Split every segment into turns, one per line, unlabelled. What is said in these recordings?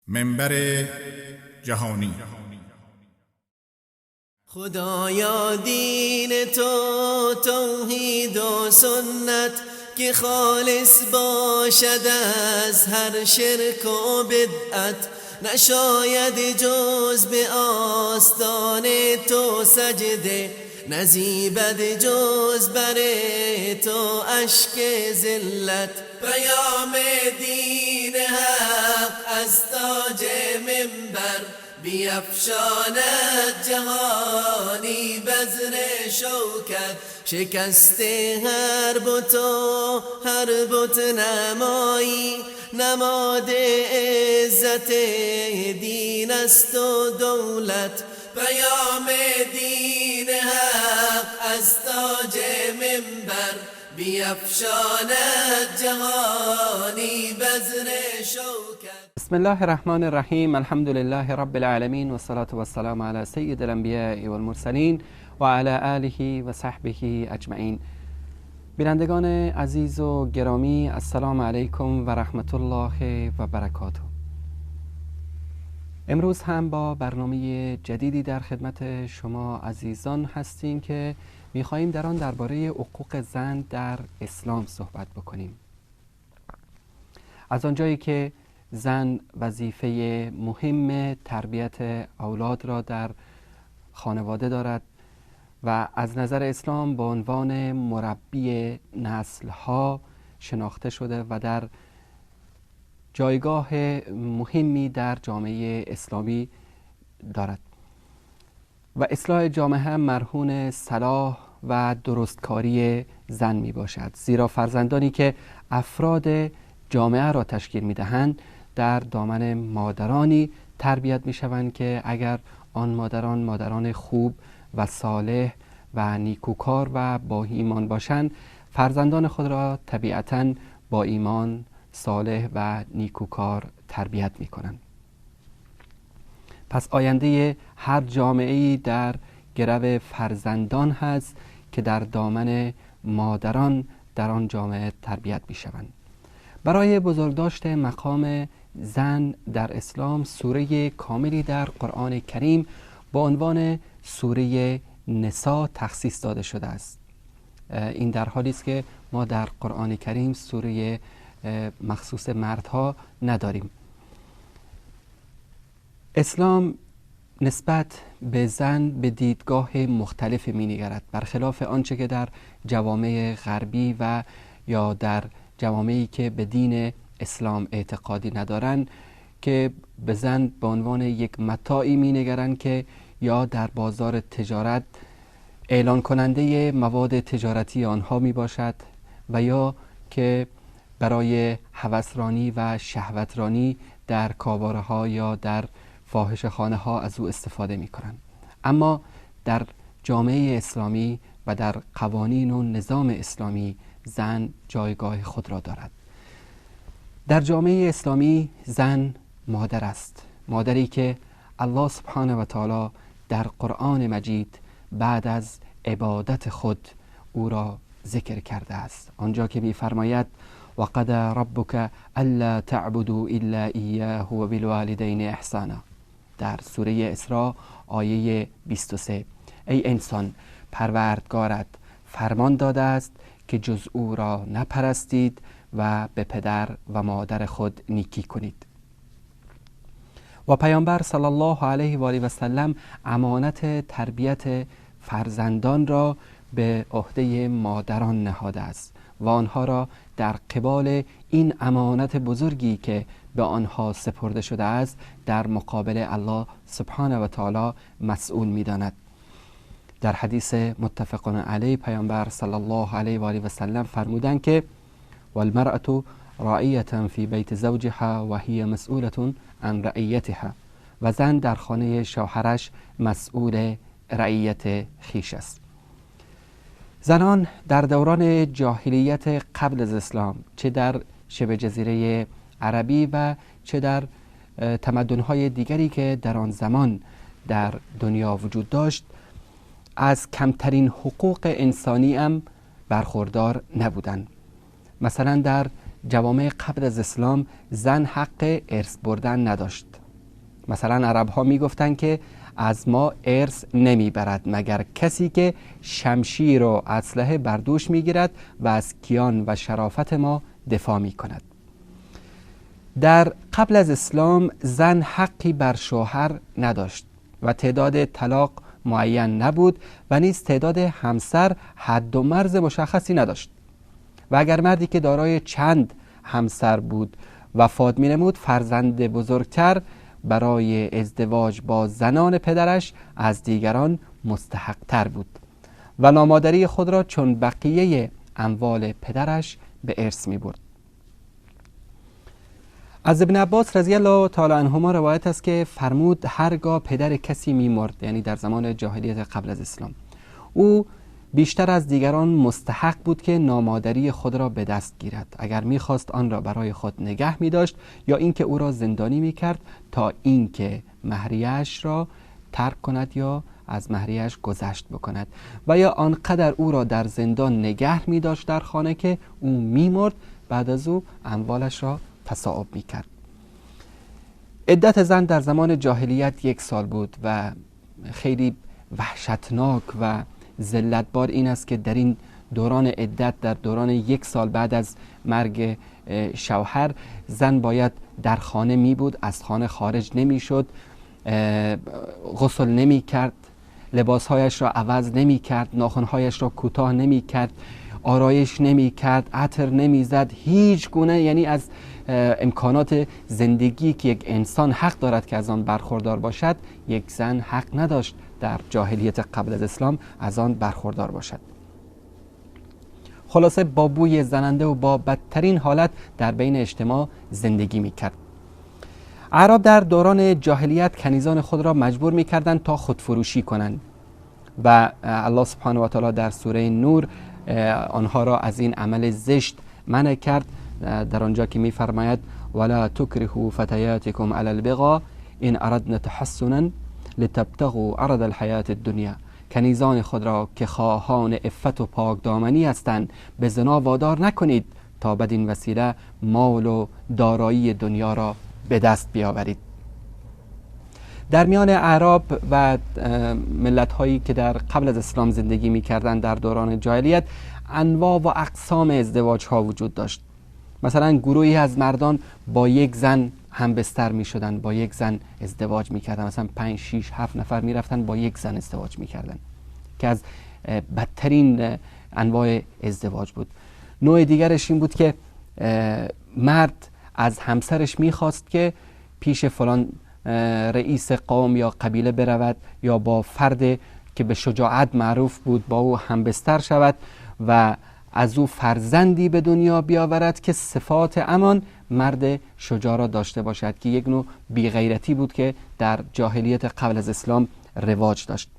منبر جهانی.
خدایا دین تو توحید و سنت که خالص باشد از هر شرک و بدعت، نشاید جز به آستان تو سجده، نزیبد جز بر تو اشک ذلت. پیام دین حق از تاج منبر بیفشاند جهانی بذر شوکت. شکست هر بت و هر بت نمایی، نماد عزت دین است و دولت. پیام دین حق از تاج منبر بیفشاند جهانی بذر شوکت.
بسم الله الرحمن الرحیم. الحمد لله رب العالمین و الصلاة و السلام علی سید الانبیاء و المرسلین و علی آله و صحبه اجمعین. بینندگان عزیز و گرامی، السلام علیکم و رحمت الله و برکاته. امروز هم با برنامه جدیدی در خدمت شما عزیزان هستیم که می‌خواهیم در آن درباره حقوق زن در اسلام صحبت بکنیم. از آنجایی که زن وظیفه مهم تربیت اولاد را در خانواده دارد و از نظر اسلام به عنوان مربی نسل‌ها شناخته شده و در جایگاه مهمی در جامعه اسلامی دارد و اصلاح جامعه هم مرهون صلاح و درستکاری زن می باشد، زیرا فرزندانی که افراد جامعه را تشکیل می دهند در دامن مادرانی تربیت می شوند که اگر آن مادران خوب و صالح و نیکوکار و با ایمان باشند، فرزندان خود را طبیعتاً با ایمان، صالح و نیکوکار تربیت می کنند. پس آینده هر جامعه‌ای در گرو فرزندان هست که در دامن مادران در آن جامعه تربیت می شوند. برای بزرگداشت مقام زن در اسلام سوره کاملی در قرآن کریم با عنوان سوره نساء تخصیص داده شده است. این در حالی است که ما در قرآن کریم سوره مخصوص مردها نداریم. اسلام نسبت به زن به دیدگاه مختلف می نگرد، برخلاف آنچه که در جوامع غربی و یا در جوامعی که به دین اسلام اعتقادی ندارند که به زن به عنوان یک متاعی می نگرند که یا در بازار تجارت اعلان کننده مواد تجارتی آنها می باشد و یا که برای هوسرانی و شهوترانی در کاباره ها یا در فاحشه خانه ها از او استفاده می کنند. اما در جامعه اسلامی و در قوانین و نظام اسلامی زن جایگاه خود را دارد. در جامعه اسلامی زن مادر است، مادری که الله سبحانه و تعالی در قرآن مجید بعد از عبادت خود او را ذکر کرده است، آنجا که می فرماید و قضی ربک الا تعبدوا الا ایاه و بالوالدین احسانا در سوره اسراء آیه 23. ای انسان، پروردگارت فرمان داده است که جز او را نپرستید و به پدر و مادر خود نیکی کنید. و پیامبر صلی الله علیه و آله و سلم امانت تربیت فرزندان را به عهده مادران نهاده است و آنها را در قبال این امانت بزرگی که به آنها سپرده شده است در مقابل الله سبحانه و تعالی مسئول می‌داند. در حدیث متفق علیه پیامبر صلی الله علیه و آله و سلم فرمودند که والمرأة راعیة فی بیت زوجها و هی مسئولة عن رعیتها، و زن در خانه شوهرش مسئول رعیت خیش است. زنان در دوران جاهلیت قبل از اسلام، چه در شبه جزیره عربی و چه در تمدن‌های دیگری که در آن زمان در دنیا وجود داشت، از کمترین حقوق انسانی هم برخوردار نبودند. مثلا در جوامع قبل از اسلام زن حق ارث بردن نداشت. مثلا عرب ها می گفتن که از ما ارث نمی برد مگر کسی که شمشیر و اسلحه بر دوش می گیرد و از کیان و شرافت ما دفاع می کند. در قبل از اسلام زن حقی بر شوهر نداشت و تعداد طلاق معین نبود و نیز تعداد همسر حد و مرز مشخصی نداشت و اگر مردی که دارای چند همسر بود وفات می نمود، فرزند بزرگتر برای ازدواج با زنان پدرش از دیگران مستحق تر بود و نامادری خود را چون بقیه اموال پدرش به ارث می برد. از ابن عباس رضی الله تعالی عنهما روایت است که فرمود هرگاه پدر کسی می مرد، یعنی در زمان جاهلیت قبل از اسلام، او بیشتر از دیگران مستحق بود که نامادری خود را به دست گیرد. اگر می‌خواست آن را برای خود نگه می‌داشت یا اینکه او را زندانی می‌کرد تا اینکه مهریه‌اش را ترک کند یا از مهریه‌اش گذشت بکند و یا آنقدر او را در زندان نگه می‌داشت در خانه که او می‌مرد، بعد از او اموالش را تصاحب می‌کرد. عدت زن در زمان جاهلیت 1 سال بود و خیلی وحشتناک و ذلتبار این است که در این دوران عدت، در دوران 1 سال بعد از مرگ شوهر، زن باید در خانه می بود، از خانه خارج نمی شد، غسل نمی کرد، لباسهایش را عوض نمی کرد، ناخنهایش را کوتاه نمی کرد، آرایش نمی کرد، عطر نمی زد، هیچ گونه، یعنی از امکانات زندگی که یک انسان حق دارد که از آن برخوردار باشد، یک زن حق نداشت در جاهلیت قبل از اسلام از آن برخوردار باشد. خلاصه با بوی زننده و با بدترین حالت در بین اجتماع زندگی میکرد. اعراب در دوران جاهلیت کنیزان خود را مجبور میکردند تا خودفروشی کنند و الله سبحانه و تعالی در سوره نور آنها را از این عمل زشت منع کرد، در آنجا که میفرماید ولا تکرهوا فتياتكم على البغاء ان اردنا تحصنا لتبتغوا عرض الحیات الدنیا. کنیزان خود را که خواهان عفت و پاکدامنی هستند به زنا وادار نکنید تا بدین وسیله مال و دارایی دنیا را به دست بیاورید. در میان اعراب و ملت هایی که در قبل از اسلام زندگی می کردند در دوران جاهلیت انواع و اقسام ازدواج ها وجود داشت. مثلا گروهی از مردان با یک زن هم بستر می شدن، با یک زن ازدواج می کردن، مثلا 5 6 7 نفر می رفتن با یک زن ازدواج می کردن که از بدترین انواع ازدواج بود. نوع دیگرش این بود که مرد از همسرش می خواست که پیش فلان رئیس قوم یا قبیله برود یا با فرد که به شجاعت معروف بود با او هم بستر شود و از او فرزندی به دنیا بیاورد که صفات همان مرد شجاع را داشته باشد، که یک نوع بیغیرتی بود که در جاهلیت قبل از اسلام رواج داشت.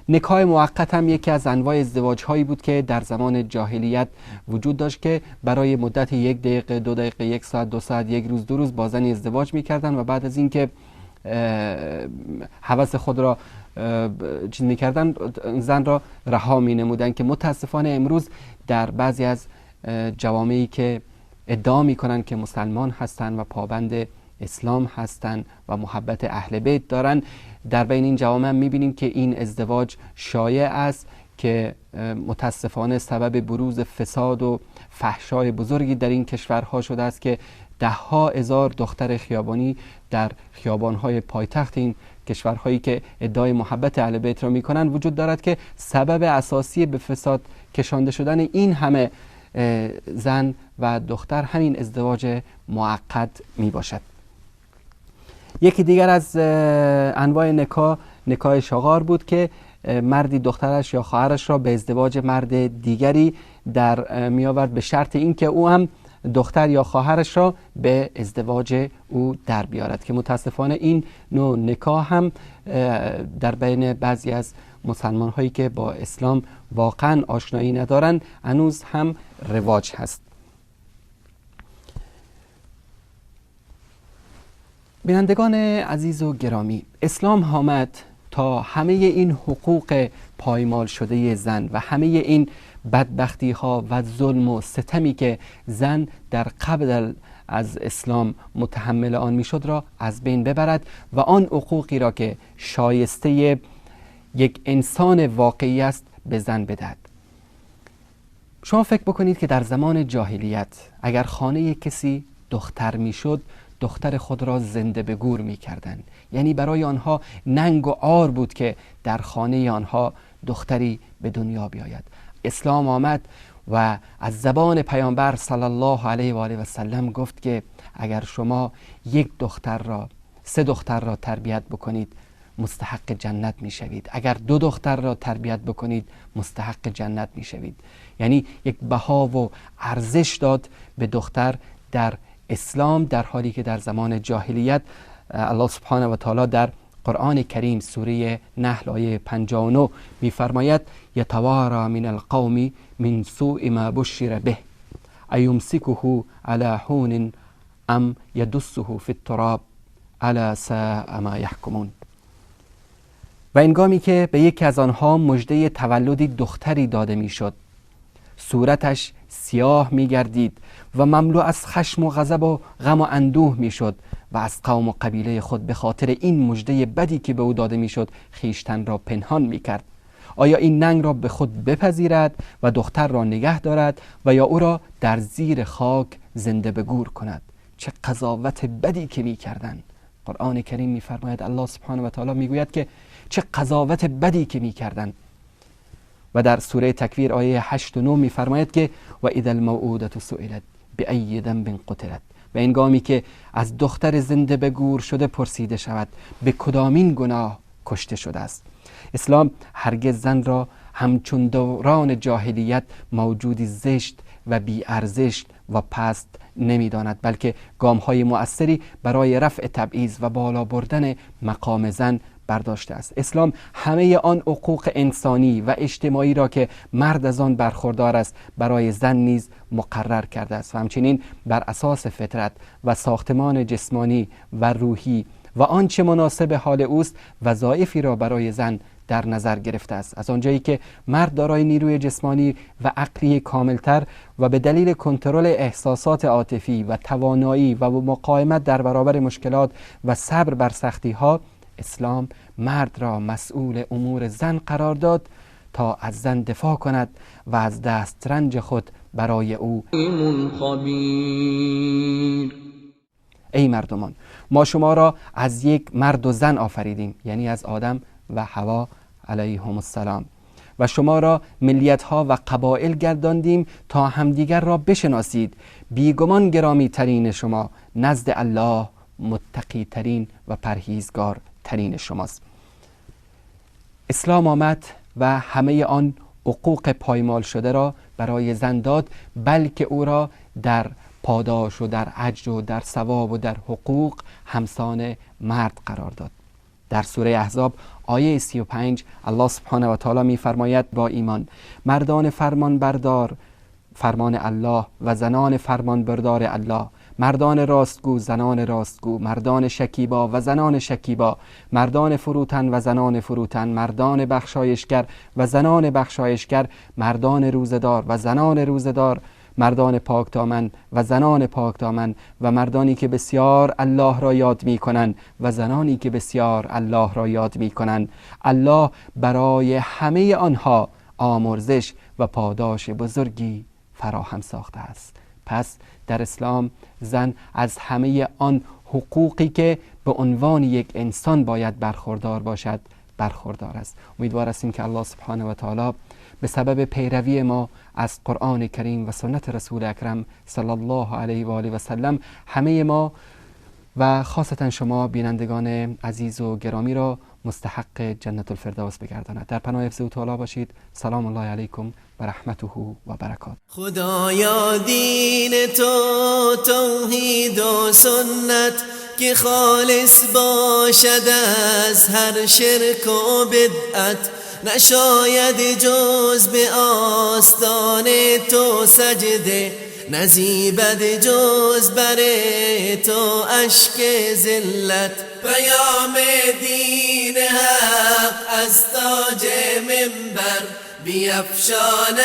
نکاح موقت هم یکی از انواع ازدواج هایی بود که در زمان جاهلیت وجود داشت که برای مدت 1 دقیقه 2 دقیقه 1 ساعت 2 ساعت 1 روز 2 روز با زنی ازدواج می‌کردند و بعد از اینکه هوس خود را چیز می‌کردند زن را رها می‌نمودند، که متاسفانه امروز در بعضی از جوامعی که ادعا می‌کنند که مسلمان هستند و پابند اسلام هستند و محبت اهل بیت دارند، در بین این جوامع می‌بینیم که این ازدواج شایع است که متاسفانه سبب بروز فساد و فحشای بزرگی در این کشورها شده است که 10,000 دختر خیابانی در خیابان‌های پایتخت این کشورهایی که ادعای محبت اهل بیت را می‌کنند وجود دارد که سبب اساسی به فساد کشانده شدن این همه زن و دختر همین ازدواج معقد میباشد. یکی دیگر از انواع نکاح شغار بود که مردی دخترش یا خواهرش را به ازدواج مرد دیگری در میآورد به شرط اینکه او هم دختر یا خواهرش را به ازدواج او در بیارد، که متاسفانه این نوع نکاح هم در بین بعضی از مسلمان هایی که با اسلام واقعا آشنایی ندارند هنوز هم رواج هست. بینندگان عزیز و گرامی، اسلام آمد تا همه این حقوق پایمال شده زن و همه این بدبختی ها و ظلم و ستمی که زن در قبل از اسلام متحمل آن میشد را از بین ببرد و آن حقوقی را که شایسته یک انسان واقعی است به زن بدهد. شما فکر بکنید که در زمان جاهلیت اگر خانه کسی دختر میشد، دختر خود را زنده به گور میکردند. یعنی برای آنها ننگ و عار بود که در خانه آنها دختری به دنیا بیاید. اسلام آمد و از زبان پیامبر صلی الله علیه و آله و سلم گفت که اگر شما یک دختر را 3 دختر را تربیت بکنید مستحق جنت میشوید، اگر 2 دختر را تربیت بکنید مستحق جنت میشوید. یعنی یک بها و ارزش داد به دختر در اسلام، در حالی که در زمان جاهلیت الله سبحانه و تعالی در قرآن کریم سوره نحل آیه 59 میفرماید یتوارا من القوم من سوء ما بشر به ایمسکه علی هون ام یدسه فی التراب الا ساء ما یحکمون. و انگامی که به یکی از آنها مژده تولدی دختری داده میشد، صورتش سیاه میگردید و مملو از خشم و غضب و غم و اندوه میشد و از قوم و قبیله خود به خاطر این مژده بدی که به او داده میشد خیشتن را پنهان میکرد. آیا این ننگ را به خود بپذیرد و دختر را نگه دارد و یا او را در زیر خاک زنده به گور کند؟ چه قضاوت بدی که میکردند. قرآن کریم میفرماید، الله سبحانه و تعالی میگوید که چه قضاوت بدی که میکردند. و در سوره تکویر آیه 8 و 9 میفرماید که و اذا الموءودة سئلت بأی ذنب قتلت، و انگامی که از دختر زنده به گور شده پرسیده شود به کدامین گناه کشته شده است. اسلام هرگز زن را همچون دوران جاهلیت موجودی زشت و بی ارزش و پست نمیداند، بلکه گام‌های مؤثری برای رفع تبعیض و بالا بردن مقام زن برداشته است. اسلام همه آن حقوق انسانی و اجتماعی را که مرد از آن برخوردار است برای زن نیز مقرر کرده است و همچنین بر اساس فطرت و ساختمان جسمانی و روحی و آنچه مناسب حال اوست وظایفی را برای زن در نظر گرفته است. از آنجایی که مرد دارای نیروی جسمانی و عقلی کاملتر و به دلیل کنترل احساسات عاطفی و توانایی و مقاومت در برابر مشکلات و صبر بر سختی ها، اسلام مرد را مسئول امور زن قرار داد تا از زن دفاع کند و از دسترنج خود برای او. ای مردمان، ما شما را از یک مرد و زن آفریدیم، یعنی از آدم و حوا علیهم السلام، و شما را ملیت‌ها و قبایل گرداندیم تا همدیگر را بشناسید. بیگمان گرامی ترین شما نزد الله متقی ترین و پرهیزگار ترین شماست. اسلام آمد و همه آن حقوق پایمال شده را برای زن داد، بلکه او را در پاداش و در اجر و در ثواب و در حقوق همسان مرد قرار داد. در سوره احزاب آیه 35 الله سبحانه و تعالی می فرماید با ایمان مردان فرمان بردار فرمان الله و زنان فرمان بردار الله، مردان راستگو زنان راستگو، مردان شکیبا و زنان شکیبا، مردان فروتن و زنان فروتن، مردان بخشایشگر و زنان بخشایشگر، مردان روزدار و زنان روزدار، مردان پاکدامن و زنان پاکدامن و مردانی که بسیار الله را یاد می کنند و زنانی که بسیار الله را یاد می کنند. الله برای همه آنها آمرزش و پاداش بزرگی فراهم ساخته است. پس در اسلام زن از همه آن حقوقی که به عنوان یک انسان باید برخوردار باشد برخوردار است. امیدوار هستیم که الله سبحانه و تعالی به سبب پیروی ما از قرآن کریم و سنت رسول اکرم صلی الله علیه و آله و سلم همه ما و خاصتا شما بینندگان عزیز و گرامی را مستحق جنت الفردوس بگرداند. در پناه حفظ او تعالی باشید. سلام الله علیکم و رحمته و برکاته.
خدایا دین تو توحید و سنت که خالص باشد از هر شرک و بدعت، نشاید جز به آستان تو سجده، نزیبد جز بر تو اشک ذلت. پیام دین حق از تاج منبر بیفشاند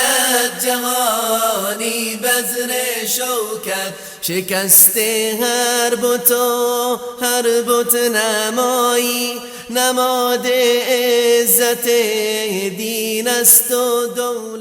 جهانی بذر شوکت، شکست هر بت و هر بت نمایی، نماد عزت دین است و دولت.